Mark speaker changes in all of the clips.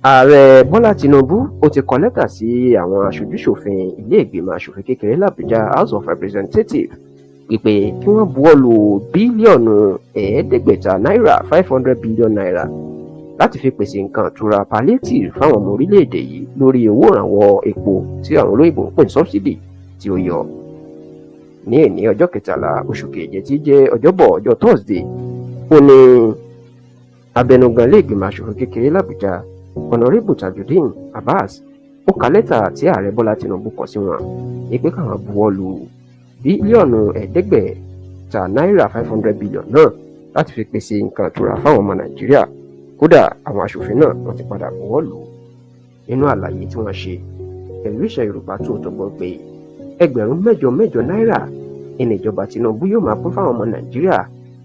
Speaker 1: Ààrẹ Bọ́lá Tinubu ó ti kọ lẹ́tà sí àwọn aṣojú-ṣòfin ilé ìgbìmọ̀ aṣòfin kékeré l'Àbújá House of Representatives wípé kí wọ́n buwọ́lu bílíọ̀nù ẹ̀ẹ́dẹ́gbẹ̀ta náírà $500 billion láti fi pèsè nǹkan ìtura palliative fáwọn ọmọ orílẹ̀-èdè yìí lórí owó ìrànwọ́ epo tí àwọn olóyìnbó ń pè ní subsidy tí ó yọ. Ní èní ọjọ́ 13 oṣù keje tí jẹ́ ọjọ́bọ̀ ọjọ́ Thursday, ó ní abẹnugan ilé ìgbìmọ̀ aṣòfin kékeré l'Àbújá Honorable Tajudeen Abbas ó ka lẹ́tà tí ààrẹ Bọ́lá Tinubu kọ sí wọn pé káwọn buwọ́lu bílíọ̀nù ẹ̀ẹ́dẹ́gbẹ̀ta náírà $500 billion náà láti fi pèsè nǹkan ìtura fáwọn ọmọ Nàìjíríà. Kódà àwọn aṣòfin náà wọ́n ti padà buwọ́lu. Nínú àlàyé tí wọ́n ṣe, Tẹlifíṣàn Yorùbá Tòótọ́ gbọ́ pé ẹgbẹ̀rún mẹ́jọ náírà ní ìjọba Tinubu yóò máa pín fáwọn ọmọ Nàìjíríà,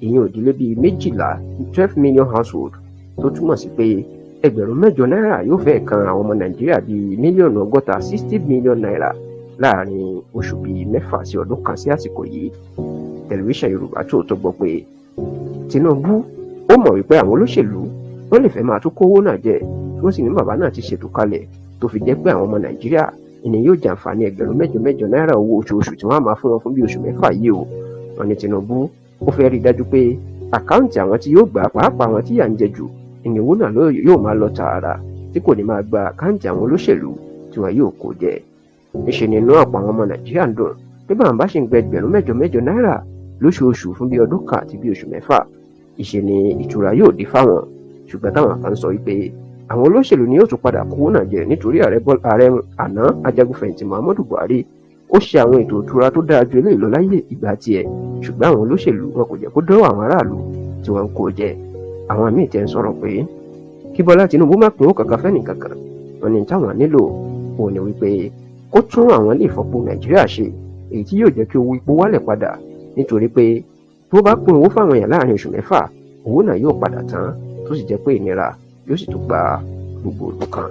Speaker 1: ìyẹn ò dín lé bíi 12 million household, tó túmọ̀ sí pé ẹgbẹ̀rún mẹ́jọ náírà yóò fẹ́ kan àwọn ọmọ Nàìjíríà bíi mílíọ̀nù 60 million naira láàrin oṣù bíi 6 sí ọdún kan sí àsìkò yìí. Tẹlifíṣàn Yorùbá Tòótọ́ gbọ́ pé Tinubu ó mọ̀ wípé àwọn olóṣèlú wọ́n lè fẹ́ máa tún kówó náà jẹ, tí wọ́n sì ní bàbá náà ti ṣètò kalẹ̀ tó fi jẹ́ pé àwọn ọmọ Nàìjíríà ìní yóò jàǹfààní ẹgbẹ̀rún mẹ́jọ náírà owó oṣooṣù tí wọ́n á máa fún wọn fún bí oṣù 6 yìí o. Wọ́n ní Tinubu ó fẹ́ rí i dájú pé àkáǹtì àwọn tí yóò gbà pàápàá àwọn tí yà ń jẹ jù ìní owó náà yóò máa lọ tààrà tí kò ní máa gba àkáǹtì àwọn olóṣèlú tí wọn yóò kó jẹ. Níṣe ni inú ọ̀pọ̀ àwọn ọmọ Nàìjíríà ń dùn pé báwọn bá ṣe ń gba ẹgbẹ̀rún mẹ́jọ náírà lóṣooṣù fún bí ọdún kan àti bí oṣù 6, ìṣe ni ìtura yóò dé fáwọn. Ṣùgbọ́n táwọn kan sọ wípé àwọn olóṣèlú ni yóò tún padà kówó náà jẹ nítorí ààrẹ àná ajagunfẹ̀yìntì Muhammadu Buhari ó ṣe àwọn ètò ìtura tó dára ju eléyìí lọ láyé ìgbà tiẹ̀, ṣùgbọ́n àwọn olóṣèlú wọn kò jẹ́ kó dọ́wọ́ àwọn aráàlú tí wọ́n ń kó jẹ. Àwọn míì tẹ́ ń sọ̀rọ̀ pé kí Bọ́lá Tinubu má pín owó kankan fẹ́ni kankan, wọn ni táwọn nílò òun ni wípé kó tún àwọn ilé ìfọpo Nàìjíríà ṣe, èyí tí yóò jẹ́ kí owó epo wálẹ̀ padà, nítorí pé tó bá pín owó fáwọn èèyàn láàrin oṣù 6, owó náà yóò padà tán tó sì jẹ́ pé ìnira yóò sì tún gba gbogbo ìlú kan.